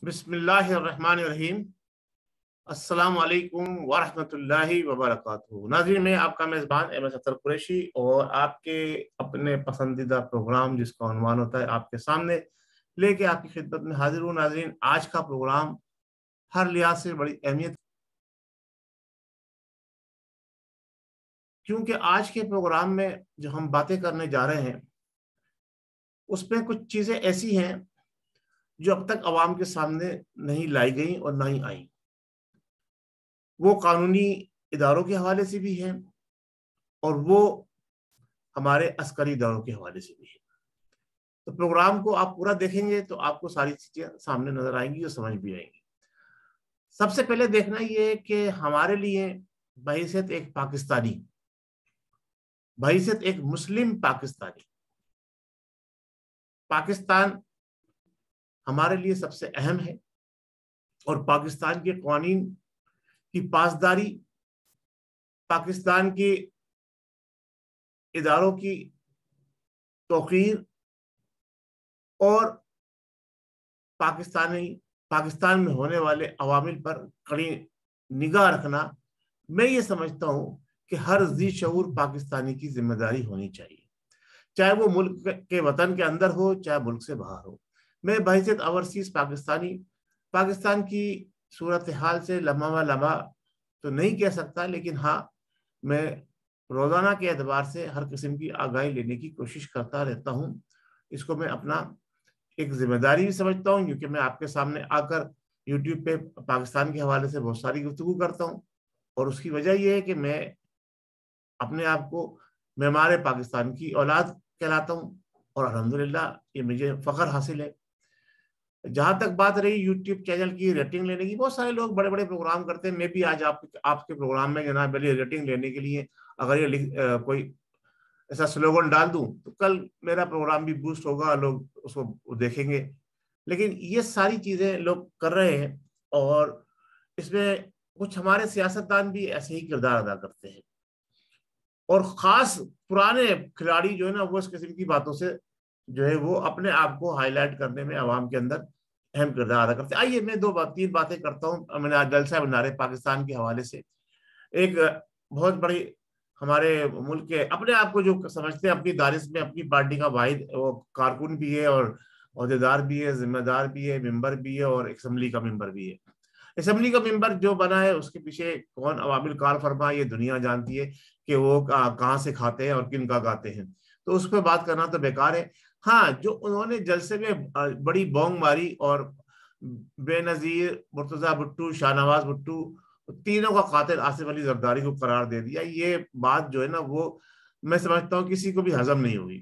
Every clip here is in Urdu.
بسم اللہ الرحمن الرحیم۔ السلام علیکم ورحمۃ اللہ وبرکاتہ۔ ناظرین، میں آپ کا میزبان احمد ستر قریشی اور آپ کے اپنے پسندیدہ پروگرام جس کا عنوان ہوتا ہے آپ کے سامنے لے کے آپ کی خدمت میں حاضر ہوں۔ ناظرین، آج کا پروگرام ہر لحاظ سے بڑی اہمیت، کیونکہ آج کے پروگرام میں جو ہم باتیں کرنے جا رہے ہیں اس میں کچھ چیزیں ایسی ہیں جو اب تک عوام کے سامنے نہیں لائی گئیں اور نہ ہی آئیں۔ وہ قانونی اداروں کے حوالے سے بھی ہیں اور وہ ہمارے عسکری اداروں کے حوالے سے بھی ہیں۔ تو پروگرام کو آپ پورا دیکھیں گے تو آپ کو ساری چیزیں سامنے نظر آئیں گی اور سمجھ بھی آئیں گی۔ سب سے پہلے دیکھنا یہ ہے کہ ہمارے لیے بحیثیت ایک پاکستانی، بحیثیت ایک مسلم پاکستانی، پاکستان ہمارے لیے سب سے اہم ہے، اور پاکستان کے قوانین کی پاسداری، پاکستان کے اداروں کی توقیر اور پاکستان میں ہونے والے عوامل پر کڑی نگاہ رکھنا، میں یہ سمجھتا ہوں کہ ہر ذی شعور پاکستانی کی ذمہ داری ہونی چاہیے، چاہے وہ ملک کے وطن کے اندر ہو چاہے ملک سے باہر ہو۔ میں بحیثیت اوورسیز پاکستانی پاکستان کی صورتحال سے لمحہ لمحہ تو نہیں کہہ سکتا، لیکن ہاں میں روزانہ کے اعتبار سے ہر قسم کی آگاہی لینے کی کوشش کرتا رہتا ہوں۔ اس کو میں اپنا ایک ذمہ داری بھی سمجھتا ہوں، کیونکہ میں آپ کے سامنے آ کر یوٹیوب پہ پاکستان کے حوالے سے بہت ساری گفتگو کرتا ہوں، اور اس کی وجہ یہ ہے کہ میں اپنے آپ کو معمار پاکستان کی اولاد کہلاتا ہوں، اور الحمدللہ یہ مجھے فخر حاصل ہے۔ جہاں تک بات رہی یوٹیوب چینل کی ریٹنگ لینے کی، بہت سارے لوگ بڑے بڑے پروگرام کرتے ہیں، میں بھی آج آپ کے پروگرام میں جناب علی ریٹنگ لینے کے لیے اگر یہ کوئی ایسا سلوگن ڈال دوں تو کل میرا پروگرام بھی بوسٹ ہوگا، لوگ اس کو دیکھیں گے۔ لیکن یہ ساری چیزیں لوگ کر رہے ہیں، اور اس میں کچھ ہمارے سیاستدان بھی ایسے ہی کردار ادا کرتے ہیں، اور خاص پرانے کھلاڑی جو ہے نا وہ اس قسم کی باتوں سے جو ہے وہ اپنے آپ کو ہائی لائٹ کرنے میں عوام کے اندر اہم کردار ادا کرتے ہیں۔ آئیے میں تین باتیں کرتا ہوں۔ میں نے آج جلسہ منارے پاکستان کے حوالے سے ایک بہت بڑی ہمارے ملک کے اپنے آپ کو جو سمجھتے ہیں اپنی دانش میں اپنی پارٹی کا واحد وہ کارکن بھی ہے، اور عہدیدار بھی ہے، ذمہ دار بھی ہے، ممبر بھی ہے، اور اسمبلی کا ممبر بھی ہے۔ اسمبلی کا ممبر جو بنا ہے اس کے پیچھے کون عوامل کار فرما یہ دنیا جانتی ہے کہ وہ کہاں سے کھاتے ہیں اور کن کا گاتے ہیں، تو اس پہ بات کرنا تو بیکار ہے۔ ہاں، جو انہوں نے جلسے میں بڑی بونگ ماری اور بے نظیر مرتضیٰ بھٹو، شاہ نواز بھٹو، تینوں کا قاتل آصف علی زرداری کو قرار دے دیا، یہ بات جو ہے نا وہ میں سمجھتا ہوں کسی کو بھی ہضم نہیں ہوئی۔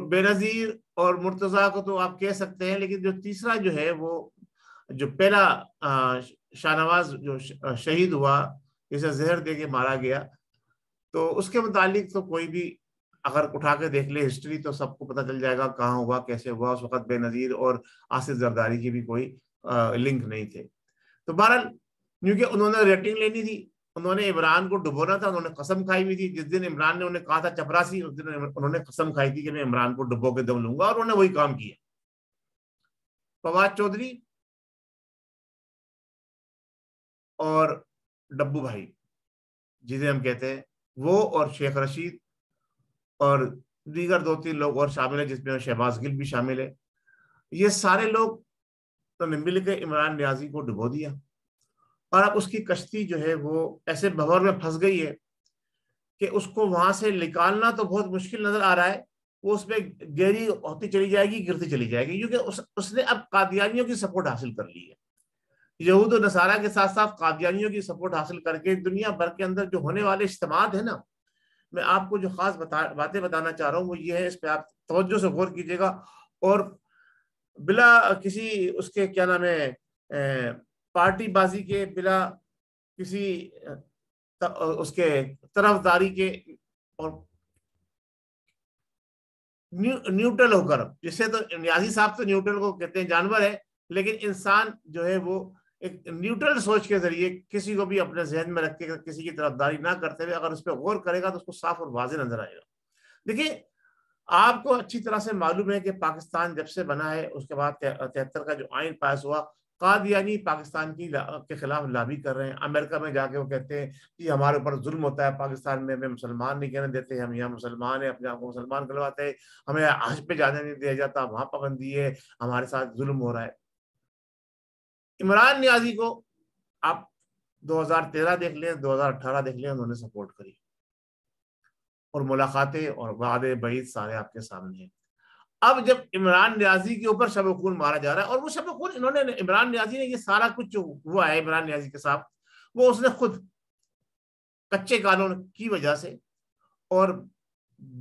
بے نظیر اور مرتضیٰ کو تو آپ کہہ سکتے ہیں، لیکن جو تیسرا جو ہے وہ جو پہلا شاہ نواز جو شہید ہوا، جسے زہر دے کے مارا گیا، تو اس کے متعلق تو کوئی بھی اگر اٹھا کے دیکھ لے ہسٹری تو سب کو پتہ چل جائے گا کہاں ہوا، کیسے ہوا۔ اس وقت بے نظیر اور آصف زرداری کی بھی کوئی لنک نہیں تھے۔ تو بہرحال کیونکہ انہوں نے ریٹنگ لینی تھی، انہوں نے عمران کو ڈبونا تھا، انہوں نے قسم کھائی ہوئی تھی، جس دن عمران نے انہیں کہا تھا چپراسی، اس دن انہوں نے قسم کھائی تھی کہ میں عمران کو ڈبو کے دم لوں گا، اور انہوں نے وہی کام کیا۔ فواد چودھری اور ڈبو بھائی جسے ہم کہتے ہیں، وہ اور شیخ رشید اور دیگر دو تین لوگ اور شامل ہیں، جس میں شہباز گل بھی شامل ہے، یہ سارے لوگ تو نے مل کے عمران نیازی کو ڈبو دیا، اور اب اس کی کشتی جو ہے وہ ایسے بھور میں پھنس گئی ہے کہ اس کو وہاں سے نکالنا تو بہت مشکل نظر آ رہا ہے۔ وہ اس میں گہری ہوتی چلی جائے گی، گرتی چلی جائے گی، کیونکہ اس نے اب قادیانیوں کی سپورٹ حاصل کر لی ہے۔ یہود و نصارہ کے ساتھ ساتھ قادیانیوں کی سپورٹ حاصل کر کے دنیا بھر کے اندر جو ہونے والے اجتماعات ہیں نا، میں آپ کو جو خاص باتیں بتانا چاہ رہا ہوں وہ یہ ہے، اس پہ آپ توجہ سے غور کیجیے گا، اور بلا کسی اس کے کیا نام ہے پارٹی بازی کے، بلا کسی اس کے طرفداری کے، اور نیوٹرل ہو کر، جس سے تو نیازی صاحب تو نیوٹرل کو کہتے ہیں جانور ہے، لیکن انسان جو ہے وہ ایک نیوٹرل سوچ کے ذریعے کسی کو بھی اپنے ذہن میں رکھ کے کسی کی طرفداری نہ کرتے ہوئے اگر اس پہ غور کرے گا تو اس کو صاف اور واضح نظر آئے گا۔ دیکھیں آپ کو اچھی طرح سے معلوم ہے کہ پاکستان جب سے بنا ہے اس کے بعد 73 کا جو آئین پاس ہوا، قادیانی پاکستان کے خلاف لابی کر رہے ہیں۔ امریکہ میں جا کے وہ کہتے ہیں کہ ہمارے اوپر ظلم ہوتا ہے پاکستان میں، ہمیں مسلمان نہیں کہنے دیتے، ہم یہاں مسلمان ہیں، اپنے آپ کو مسلمان کہلواتے ہیں، ہمیں حج پہ جانے نہیں دیا جاتا، وہاں پابندی ہے، ہمارے ساتھ ظلم ہو رہا ہے۔ عمران نیازی کو آپ 2013 دیکھ لیں، 2018 دیکھ لیں، انہوں نے سپورٹ کری، اور ملاقاتیں اور وعدے بعید سارے آپ کے سامنے ہیں۔ اب جب عمران نیازی کے اوپر شب خون مارا جا رہا ہے، اور وہ شب خون انہوں نے، عمران نیازی نے، یہ سارا کچھ جو ہوا ہے عمران نیازی کے ساتھ، وہ اس نے خود کچے قانون کی وجہ سے اور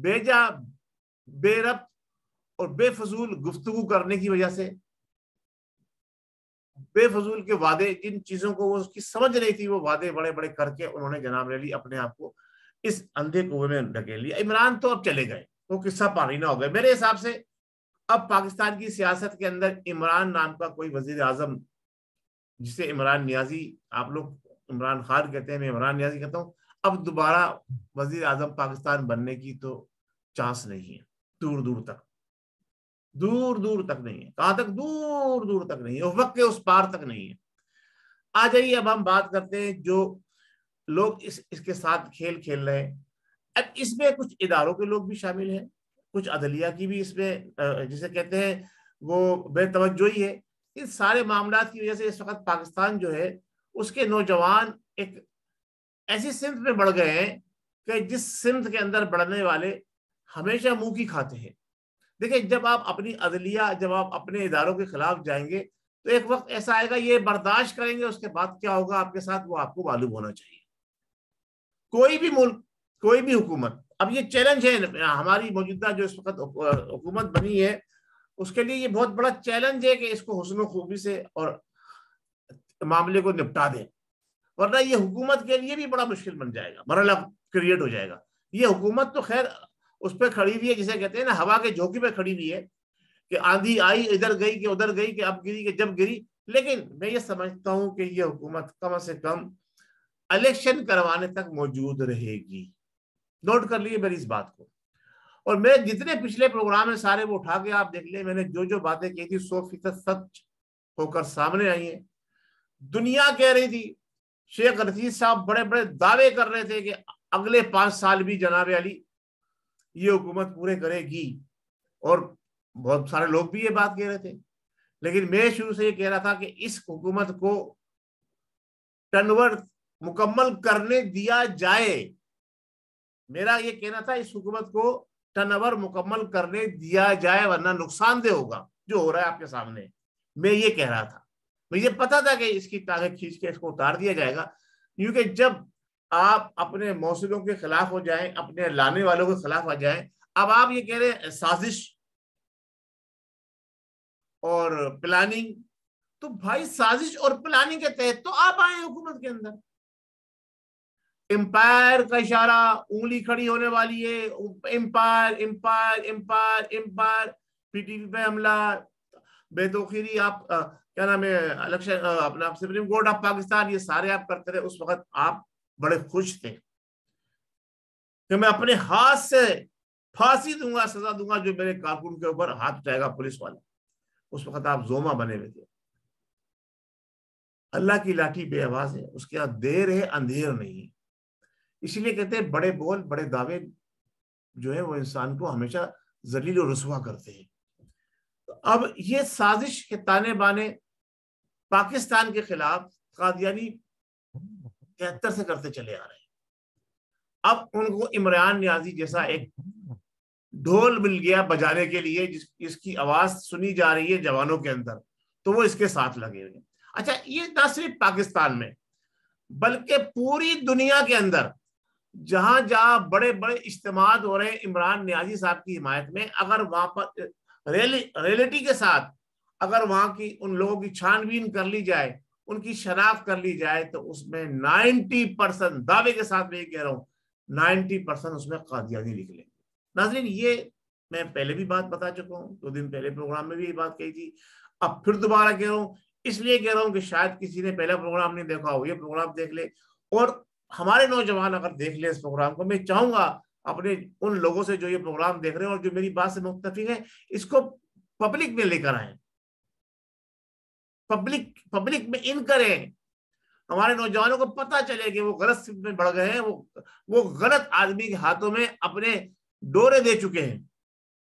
بیجا، بے ربط اور بے فضول گفتگو کرنے کی وجہ سے، بے فضول کے وعدے، جن چیزوں کو وہ اس کی سمجھ نہیں تھی، وہ وعدے بڑے بڑے کر کے انہوں نے جناب علی اپنے آپ کو اس اندھے کنویں میں ڈھکیل لیا۔ عمران تو اب چلے گئے، وہ قصہ پانی نہ ہو گئے میرے حساب سے۔ اب پاکستان کی سیاست کے اندر عمران نام کا کوئی وزیر اعظم، جسے عمران نیازی، آپ لوگ عمران خان کہتے ہیں، میں عمران نیازی کہتا ہوں، اب دوبارہ وزیر اعظم پاکستان بننے کی تو چانس نہیں ہے، دور دور تک، دور دور تک نہیں ہے۔ کہاں تک؟ دور دور تک نہیں ہے، وقت کے اس پار تک نہیں ہے۔ آ جائیے اب ہم بات کرتے ہیں جو لوگ اس کے ساتھ کھیل کھیل رہے ہیں۔ اب اس میں کچھ اداروں کے لوگ بھی شامل ہیں، کچھ عدلیہ کی بھی اس میں جسے کہتے ہیں وہ بے توجہی ہے۔ ان سارے معاملات کی وجہ سے اس وقت پاکستان جو ہے اس کے نوجوان ایک ایسی سمت میں بڑھ گئے ہیں کہ جس سمت کے اندر بڑھنے والے ہمیشہ منہ کی کھاتے ہیں۔ دیکھیں، جب آپ اپنی عدلیہ، جب آپ اپنے اداروں کے خلاف جائیں گے تو ایک وقت ایسا آئے گا، یہ برداشت کریں گے، اس کے بعد کیا ہوگا آپ کے ساتھ وہ آپ کو معلوم ہونا چاہیے۔ کوئی بھی ملک، کوئی بھی حکومت، اب یہ چیلنج ہے ہماری موجودہ جو اس وقت حکومت بنی ہے، اس کے لیے یہ بہت بڑا چیلنج ہے کہ اس کو حسن و خوبی سے اور معاملے کو نپٹا دیں، ورنہ یہ حکومت کے لیے بھی بڑا مشکل بن جائے گا، مرحلہ کریٹ ہو جائے گا۔ یہ حکومت تو خیر اس پہ کھڑی ہوئی ہے، جسے کہتے ہیں نا ہوا کے جھونکے پہ کھڑی ہوئی ہے، کہ آندھی آئی ادھر گئی کہ ادھر گئی، کہ اب گری کہ جب گری۔ لیکن میں یہ سمجھتا ہوں کہ یہ حکومت کم سے کم الیکشن کروانے تک موجود رہے گی۔ نوٹ کر لیے میری اس بات کو۔ اور میں جتنے پچھلے پروگرام ہیں سارے وہ اٹھا کے آپ دیکھ لیں، میں نے جو جو باتیں کی تھی 100% سچ ہو کر سامنے آئی ہیں۔ دنیا کہہ رہی تھی، شیخ رشید صاحب بڑے بڑے دعوے کر رہے تھے کہ اگلے 5 سال بھی جناب علی یہ حکومت پورے کرے گی، اور بہت سارے لوگ بھی یہ بات کہہ رہے تھے۔ لیکن میں شروع سے یہ کہہ رہا تھا کہ اس حکومت کو ٹرن اوور مکمل کرنے دیا جائے، میرا یہ کہنا تھا اس حکومت کو ٹرن اوور مکمل کرنے دیا جائے، ورنہ نقصان دہ ہوگا جو ہو رہا ہے آپ کے سامنے۔ میں یہ کہہ رہا تھا، مجھے پتا تھا کہ اس کی ٹانگیں کھینچ کے اس کو اتار دیا جائے گا، کیونکہ جب آپ اپنے موصلوں کے خلاف ہو جائیں، اپنے لانے والوں کے خلاف آ جائیں، اب آپ یہ کہہ رہے ہیں سازش اور پلاننگ، تو بھائی سازش اور پلاننگ کے تحت تو آپ آئے حکومت کے اندر۔ امپائر کا اشارہ، انگلی کھڑی ہونے والی ہے، umpire umpire umpire umpire, P T V پہ حملہ، بے توقیری، آپ کیا نام ہے، الیکشن، اپنا سپریم کورٹ آف پاکستان، یہ سارے آپ کرتے رہے۔ اس وقت آپ بڑے خوش تھے کہ میں اپنے ہاتھ سے پھانسی دوں گا، سزا دوں گا جو میرے کارکن کے اوپر ہاتھ اٹھائے گا پولیس والا۔ اس وقت آپ زوما بنے ہوئے تھے۔ اللہ کی لاٹھی بے آواز ہے، اس کے ہاتھ دیر ہے اندھیر نہیں۔ اسی لیے کہتے ہیں بڑے بول بڑے دعوے جو ہے وہ انسان کو ہمیشہ ذلیل و رسوا کرتے ہیں۔ اب یہ سازش کے تانے بانے پاکستان کے خلاف قادیانی 73 سے کرتے چلے آ رہے ہیں۔ اب ان کو عمران نیازی جیسا ایک ڈھول مل گیا بجانے کے لیے، جس کی آواز سنی جا رہی ہے جوانوں کے اندر، تو وہ اس کے ساتھ لگے ہوئے۔ اچھا، یہ نہ صرف پاکستان میں بلکہ پوری دنیا کے اندر جہاں جہاں بڑے بڑے اجتماعات ہو رہے ہیں عمران نیازی صاحب کی حمایت میں، اگر وہاں پر ریئلٹی کے ساتھ اگر وہاں کی ان لوگوں کی چھان بین کر لی جائے، ان کی شناخت کر لی جائے، تو اس میں 90% دعوے کے ساتھ میں یہ کہہ رہا ہوں 90% اس میں قادیانی نکلیں گے۔ ناظرین، یہ میں پہلے بھی بات بتا چکا ہوں، 2 دن پہلے پروگرام میں بھی یہ بات کہی تھی، اب پھر دوبارہ کہہ رہا ہوں، اس لیے کہہ رہا ہوں کہ شاید کسی نے پہلا پروگرام نہیں دیکھا ہو، یہ پروگرام دیکھ لے، اور ہمارے نوجوان اگر دیکھ لیں اس پروگرام کو، میں چاہوں گا اپنے ان لوگوں سے جو یہ پروگرام دیکھ رہے ہیں اور جو میری بات سے متفق ہیں، اس کو پبلک میں لے کر آئیں، پبلک میں ان کریں، ہمارے نوجوانوں کو پتہ چلے کہ وہ غلط سمت میں بڑھ گئے ہیں، وہ غلط آدمی کے ہاتھوں میں اپنے ڈورے دے چکے ہیں،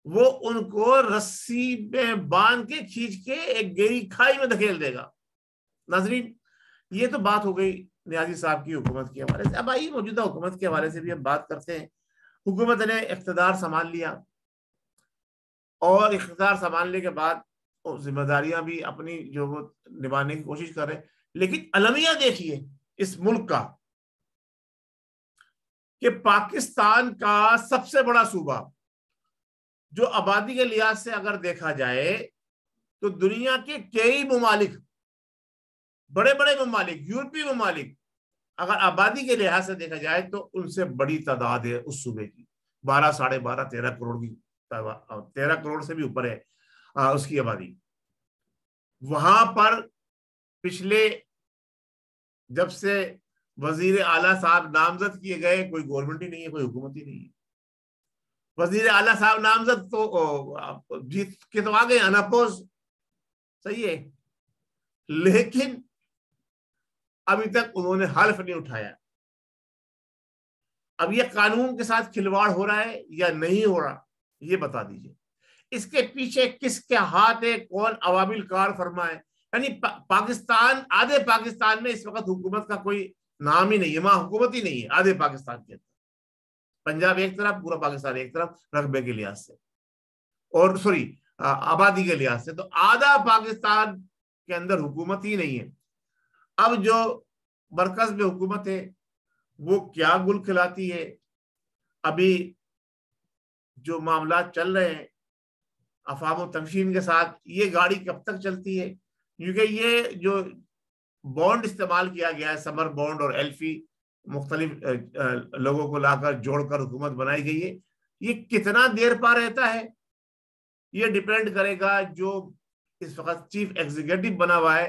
وہ ان کو رسی میں باندھ کے کھینچ کے ایک گہری کھائی میں دھکیل دے گا۔ ناظرین، یہ تو بات ہو گئی نیازی صاحب کی حکومت کے حوالے سے۔ اب آئیے موجودہ حکومت کے حوالے سے بھی ہم بات کرتے ہیں۔ حکومت نے اقتدار سنبھال لیا اور اقتدار سنبھالنے کے بعد ذمہ داریاں بھی اپنی جو وہ نبھانے کی کوشش کر رہے، لیکن المیہ دیکھیے اس ملک کا کہ پاکستان کا سب سے بڑا صوبہ جو آبادی کے لحاظ سے اگر دیکھا جائے تو دنیا کے کئی ممالک، بڑے بڑے ممالک، یورپی ممالک، اگر آبادی کے لحاظ سے دیکھا جائے تو ان سے بڑی تعداد ہے اس صوبے کی، 12 ساڑھے 12 13 کروڑ کی، 13 کروڑ سے بھی اوپر ہے اس کی آبادی۔ وہاں پر پچھلے جب سے وزیر اعلیٰ صاحب نامزد کیے گئے کوئی گورنمنٹ ہی نہیں ہے، کوئی حکومت ہی نہیں ہے۔ وزیر اعلیٰ صاحب نامزد تو جیت کے تو آ گئے اناپوز، صحیح ہے، لیکن ابھی تک انہوں نے حلف نہیں اٹھایا۔ اب یہ قانون کے ساتھ کھلواڑ ہو رہا ہے یا نہیں ہو رہا، یہ بتا دیجئے۔ اس کے پیچھے کس کے ہاتھ ہے، کون عوامل کار فرما ہے؟ یعنی پاکستان، آدھے پاکستان میں اس وقت حکومت کا کوئی نام ہی نہیں ہے، وہاں حکومت ہی نہیں ہے آدھے پاکستان کے اندر۔ پنجاب ایک طرف، پورا پاکستان ایک طرف، رقبے کے لحاظ سے اور آبادی کے لحاظ سے، تو آدھا پاکستان کے اندر حکومت ہی نہیں ہے۔ اب جو مرکز میں حکومت ہے وہ کیا گل کھلاتی ہے؟ ابھی جو معاملات چل رہے ہیں افہام و تنشین کے ساتھ، یہ گاڑی کب تک چلتی ہے؟ کیونکہ یہ جو بانڈ استعمال کیا گیا ہے، سمر بانڈ اور ایلفی، مختلف لوگوں کو لا کر جوڑ کر حکومت بنائی گئی ہے، یہ کتنا دیر پا رہتا ہے یہ ڈیپینڈ کرے گا جو اس وقت چیف ایگزیکٹو بنا ہوا ہے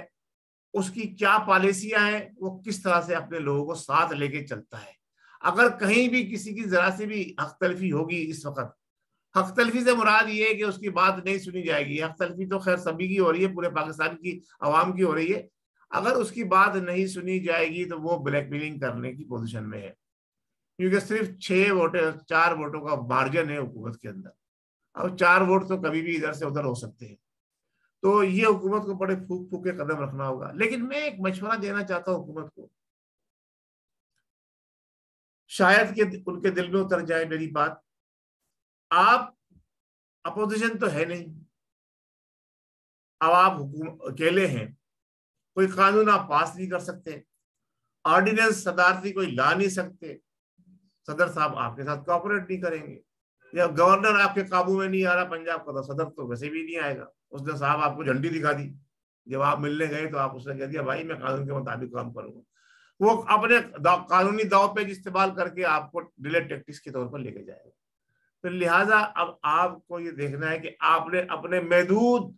اس کی کیا پالیسیاں ہیں، وہ کس طرح سے اپنے لوگوں کو ساتھ لے کے چلتا ہے۔ اگر کہیں بھی کسی کی ذرا سی بھی حق تلفی ہوگی، اس وقت حق تلفی سے مراد یہ ہے کہ اس کی بات نہیں سنی جائے گی، حق تلفی تو خیر سبھی کی ہو رہی ہے، پورے پاکستان کی عوام کی ہو رہی ہے، اگر اس کی بات نہیں سنی جائے گی تو وہ بلیک میلنگ کرنے کی پوزیشن میں ہے، کیونکہ صرف 4 ووٹوں کا مارجن ہے حکومت کے اندر، اب 4 ووٹ تو کبھی بھی ادھر سے ادھر ہو سکتے ہیں، تو یہ حکومت کو بڑے پھونک پھونک کے قدم رکھنا ہوگا۔ لیکن میں ایک مشورہ دینا چاہتا ہوں حکومت کو، شاید کہ ان کے دل میں اتر جائے میری بات، آپ اپوزیشن تو ہے نہیں، اب آپ اکیلے ہیں، کوئی قانون آپ پاس نہیں کر سکتے، آرڈیننس صدارتی کوئی لا نہیں سکتے، صدر صاحب آپ کے ساتھ کوآپریٹ نہیں کریں گے، یا گورنر آپ کے قابو میں نہیں آ رہا پنجاب کا، تو صدر تو ویسے بھی نہیں آئے گا۔ اس نے صاحب آپ کو جھنڈی دکھا دی، جب آپ ملنے گئے تو آپ اس نے کہہ دیا بھائی میں قانون کے مطابق کام کروں گا، وہ اپنے قانونی داؤ پیچ استعمال کر کے آپ کو ڈیلے ٹیکٹکس کے طور پر لے کے جائے گا۔ تو لہٰذا اب آپ کو یہ دیکھنا ہے کہ آپ نے اپنے محدود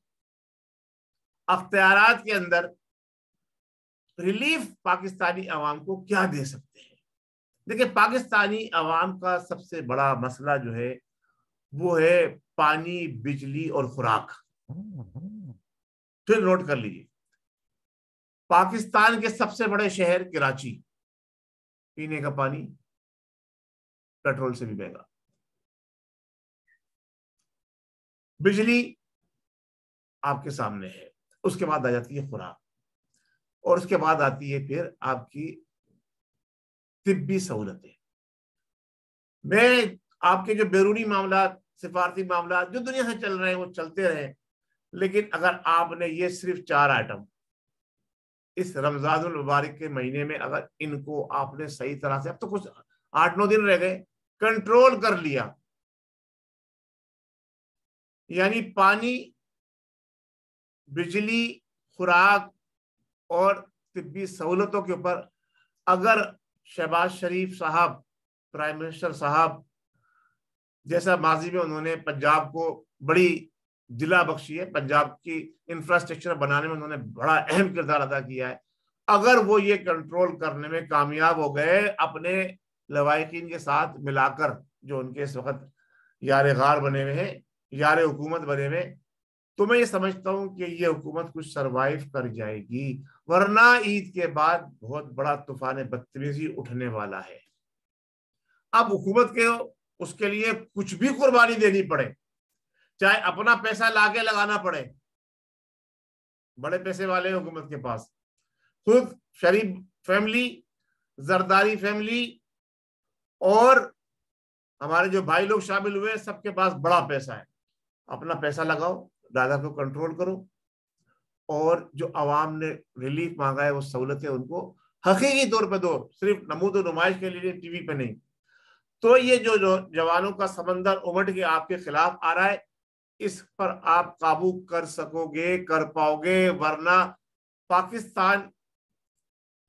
اختیارات کے اندر ریلیف پاکستانی عوام کو کیا دے سکتے ہیں۔ دیکھیں، پاکستانی عوام کا سب سے بڑا مسئلہ جو ہے وہ ہے پانی، بجلی اور خوراک۔ پھر نوٹ کر لیجیے، پاکستان کے سب سے بڑے شہر کراچی، پینے کا پانی پیٹرول سے بھی مہنگا، بجلی آپ کے سامنے ہے، اس کے بعد آ جاتی ہے خوراک، اور اس کے بعد آتی ہے پھر آپ کی طبی سہولتیں۔ میں آپ کے جو بیرونی معاملات، سفارتی معاملات جو دنیا سے چل رہے ہیں وہ چلتے رہے، لیکن اگر آپ نے یہ صرف 4 آئٹم اس رمضان المبارک کے مہینے میں اگر ان کو آپ نے صحیح طرح سے، اب تو کچھ 8-9 دن رہ گئے، کنٹرول کر لیا، یعنی پانی، بجلی، خوراک اور طبی سہولتوں کے اوپر اگر شہباز شریف صاحب، پرائم منسٹر صاحب، جیسا ماضی میں انہوں نے پنجاب کو بڑی دلا بخشی ہے، پنجاب کی انفراسٹرکچر بنانے میں انہوں نے بڑا اہم کردار ادا کیا ہے، اگر وہ یہ کنٹرول کرنے میں کامیاب ہو گئے اپنے لوائقین کے ساتھ ملا کر جو ان کے اس وقت یار غار بنے ہوئے ہیں، یار حکومت بنے ہوئے، تو میں یہ سمجھتا ہوں کہ یہ حکومت کچھ سروائیو کر جائے گی، ورنہ عید کے بعد بہت بڑا طوفان بدتمیزی اٹھنے والا ہے۔ اب حکومت کے اس کے لیے کچھ بھی قربانی دینی پڑے، چاہے اپنا پیسہ لا کے لگانا پڑے، بڑے پیسے والے حکومت کے پاس، خود شریف فیملی، زرداری فیملی اور ہمارے جو بھائی لوگ شامل ہوئے، سب کے پاس بڑا پیسہ ہے، اپنا پیسہ لگاؤ، ڈالر کو کنٹرول کرو، اور جو عوام نے ریلیف مانگا ہے وہ سہولتیں ان کو حقیقی طور پہ دو، صرف نمود و نمائش کے لیے ٹی وی پہ نہیں۔ تو یہ جو جوانوں کا سمندر امٹ کے آپ کے خلاف آ رہا ہے، اس پر آپ قابو کر سکو گے، کر پاؤ گے، ورنہ پاکستان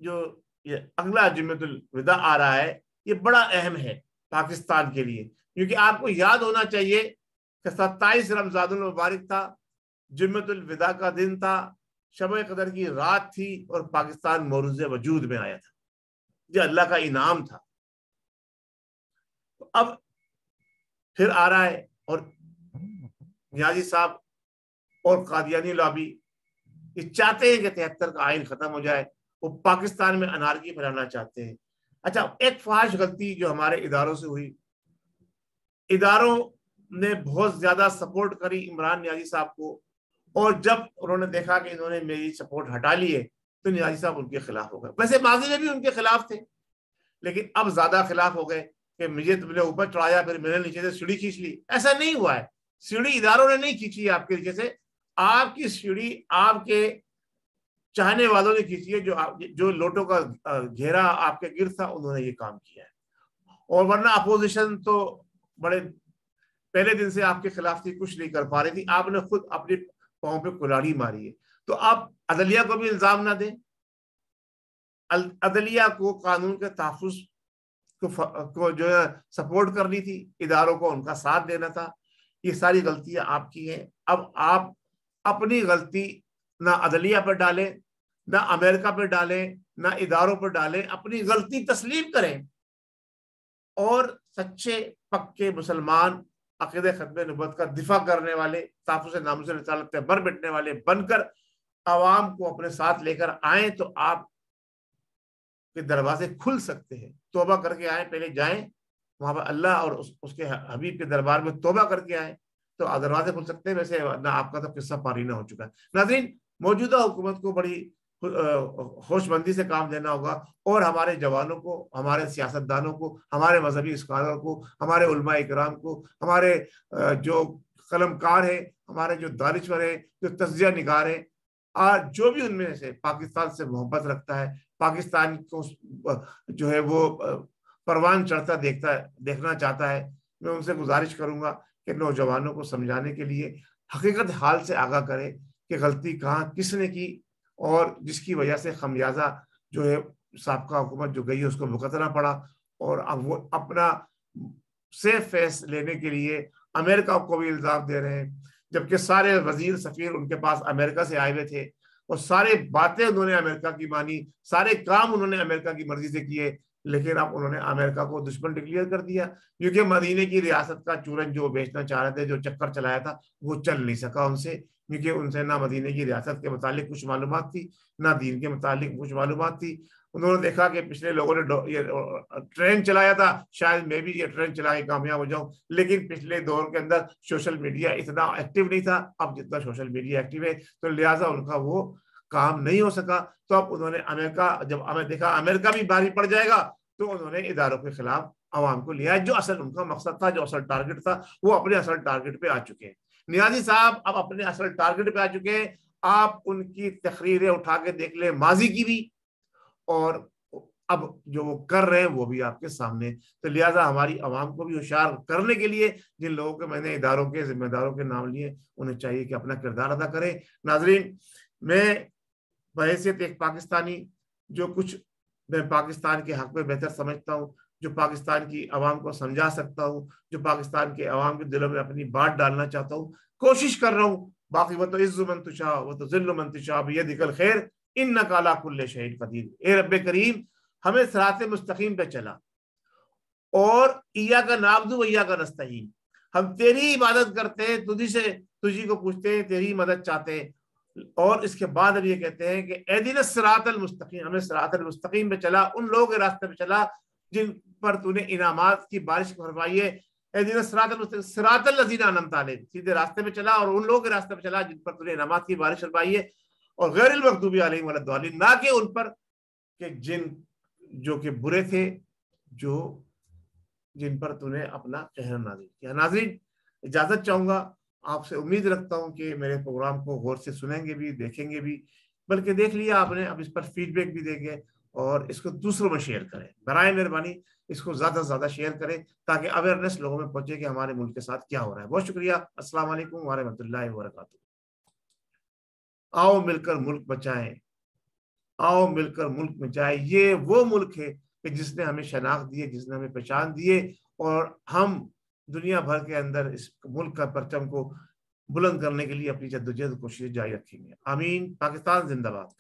جو یہ اگلا جمعۃ الوداع آ رہا ہے، یہ بڑا اہم ہے پاکستان کے لیے، کیونکہ آپ کو یاد ہونا چاہیے کہ 27 رمضان المبارک تھا، جمعۃ الوداع کا دن تھا، شب قدر کی رات تھی، اور پاکستان موروث وجود میں آیا تھا، یہ اللہ کا انعام تھا۔ اب پھر آ رہا ہے، اور نیازی صاحب اور قادیانی لابی یہ چاہتے ہیں کہ 73 کا آئین ختم ہو جائے، وہ پاکستان میں انارکی پھیلانا چاہتے ہیں۔ اچھا، ایک فحش غلطی جو ہمارے اداروں سے ہوئی، اداروں نے بہت زیادہ سپورٹ کری عمران نیازی صاحب کو، اور جب انہوں نے دیکھا کہ انہوں نے میری سپورٹ ہٹا لی ہے تو نیازی صاحب ان کے خلاف ہو گئے۔ ویسے ماضی میں بھی ان کے خلاف تھے، لیکن اب زیادہ خلاف ہو گئے کہ مجھے تم نے اوپر چڑھایا، پھر میں نے نیچے سے سیڑھی کھینچ لی۔ ایسا نہیں ہوا ہے، سیڑھی اداروں نے نہیں کھینچی ہے آپ کے نیچے سے، آپ کی سیڑھی آپ کے چاہنے والوں نے کھینچی ہے، جو لوٹوں کا گھیرا آپ کے گرد تھا، انہوں نے یہ کام کیا ہے۔ اور ورنہ اپوزیشن تو بڑے پہلے دن سے آپ کے خلاف تھی، کچھ نہیں کر پا رہی تھی، آپ نے خود اپنی پاؤں پہ کلاڑی ماری ہے۔ تو آپ عدلیہ کو بھی الزام نہ دیں، عدلیہ کو قانون کے تحفظ کو جو ہے سپورٹ کرنی تھی، اداروں کو ان کا ساتھ دینا تھا۔ یہ ساری غلطیاں آپ کی ہیں۔ اب آپ اپنی غلطی نہ عدلیہ پر ڈالیں، نہ امریکہ پہ ڈالیں، نہ اداروں پر ڈالیں، اپنی غلطی تسلیم کریں، اور سچے پکے مسلمان عقیدہ ختم نبوت کا دفاع کرنے والے، تحفظ ناموس رسالت پہ بر بٹنے والے بن کر عوام کو اپنے ساتھ لے کر آئیں، تو آپ کے دروازے کھل سکتے ہیں۔ توبہ کر کے آئیں، پہلے جائیں وہاں پر اللہ اور اس کے حبیب کے دربار میں توبہ کر کے آئیں تو دروازے کھل سکتے ہیں۔ ویسے نہ آپ کا تو قصہ پارینہ ہو چکا ہے۔ ناظرین، موجودہ حکومت کو بڑی ہوش مندی سے کام لینا ہوگا، اور ہمارے جوانوں کو، ہمارے سیاستدانوں کو، ہمارے مذہبی اسکالر کو، ہمارے علماء اکرام کو، ہمارے جو قلم کار ہیں، ہمارے جو دانشور ہیں، جو تجزیہ نگار ہیں، جو بھی ان میں سے پاکستان سے محبت رکھتا ہے، پاکستان کو جو ہے وہ پروان چڑھتا دیکھنا چاہتا ہے، میں ان سے گزارش کروں گا کہ نوجوانوں کو سمجھانے کے لیے حقیقت حال سے آگاہ کرے کہ غلطی کہاں کس نے کی، اور جس کی وجہ سے خمیازہ جو ہے سابقہ حکومت جو گئی ہے اس کو بھگتنا پڑا، اور اب وہ اپنا سیف فیس لینے کے لیے امریکہ کو بھی الزام دے رہے ہیں، جبکہ سارے وزیر سفیر ان کے پاس امریکہ سے آئے ہوئے تھے، اور سارے باتیں انہوں نے امریکہ کی مانی، سارے کام انہوں نے امریکہ کی مرضی سے کیے، لیکن اب انہوں نے امریکہ کو دشمن ڈکلیئر کر دیا، کیونکہ مدینے کی ریاست کا چورن جو بیچنا چاہ رہے تھے، جو چکر چلایا تھا، وہ چل نہیں سکا ان سے، کیونکہ ان سے نہ مدینے کی ریاست کے متعلق کچھ معلومات تھی، نہ دین کے متعلق کچھ معلومات تھی۔ انہوں نے دیکھا کہ پچھلے لوگوں نے یہ ٹرین چلایا تھا، شاید میں بھی یہ ٹرین چلا کے کامیاب ہو جاؤں، لیکن پچھلے دور کے اندر سوشل میڈیا اتنا ایکٹیو نہیں تھا، اب جتنا سوشل میڈیا ایکٹیو ہے، تو لہٰذا ان کا وہ کام نہیں ہو سکا۔ تو اب انہوں نے امریکہ، جب ہمیں دیکھا امریکہ بھی بھاری پڑ جائے گا، تو انہوں نے اداروں کے خلاف عوام کو لیا، جو اصل ان کا مقصد تھا، جو اصل ٹارگٹ تھا، وہ اپنے اصل ٹارگٹ پہ آ چکے ہیں۔ نیازی صاحب اب اپنے اصل ٹارگٹ پہ آ چکے ہیں۔ آپ ان کی تقریریں اٹھا کے دیکھ لیں، ماضی کی بھی، اور اب جو وہ کر رہے ہیں وہ بھی آپ کے سامنے۔ تو لہٰذا ہماری عوام کو بھی ہوشیار کرنے کے لیے جن لوگوں کے میں نے اداروں کے ذمہ داروں کے نام لیے، انہیں چاہیے کہ اپنا کردار ادا کریں۔ ناظرین، میں بحیثیت ایک پاکستانی جو کچھ میں پاکستان کے حق میں بہتر سمجھتا ہوں، جو پاکستان کی عوام کو سمجھا سکتا ہوں، جو پاکستان کے عوام کے دلوں میں اپنی بات ڈالنا چاہتا ہوں، کوشش کر رہا ہوں۔ باقی وہ تو عز من تشاء و تذل من تشاء بیدک الخیر انک علی کل شیء قدیر۔ اے رب کریم، ہمیں صراط مستقیم پہ چلا، اور ایاک نعبد و ایاک نستعین، ہم تیری عبادت کرتے ہیں، تجھی کو پوچھتے ہیں، تیری مدد چاہتے ہیں. اور اس کے بعد اب یہ کہتے ہیں کہ اہدنا الصراط المستقیم، ہمیں صراط المستقیم پہ چلا، ان لوگوں کے راستے پہ چلا جن پر تو نے انعامات کی بارش فرمائی ہے. اہدنا الصراط المستقیم صراط الذین انعمت علیہم، سیدھے راستے پہ چلا اور ان لوگوں کے راستے پہ چلا جن پر تو نے انعامات کی بارش فرمائی ہے. اور غیر المغضوب علیہم ولا الضالین، نہ کہ ان پر کہ جو کہ برے تھے، جن پر تو نے اپنا قہر نازل کیا. ناظرین اجازت چاہوں گا آپ سے، امید رکھتا ہوں کہ میرے پروگرام کو غور سے سنیں گے بھی، دیکھیں گے بھی، بلکہ دیکھ لیا آپ نے، اب اس پر فیڈ بیک بھی دیں گے اور اس کو دوسروں میں شیئر کریں. برائے مہربانی اس کو زیادہ سے زیادہ شیئر کریں تاکہ اویئرنیس لوگوں میں پہنچے کہ ہمارے ملک کے ساتھ کیا ہو رہا ہے. بہت شکریہ. السلام علیکم ورحمۃ اللہ وبرکاتہ. آؤ مل کر ملک بچائیں، آؤ مل کر ملک بچائیں. یہ وہ ملک ہے کہ جس نے ہمیں شناخت دی ہے، جس نے ہمیں پہچان دی ہے، اور ہم دنیا بھر کے اندر اس ملک کا پرچم کو بلند کرنے کے لیے اپنی جدوجہد کوشش جاری رکھیں گے. آمین. پاکستان زندہ باد.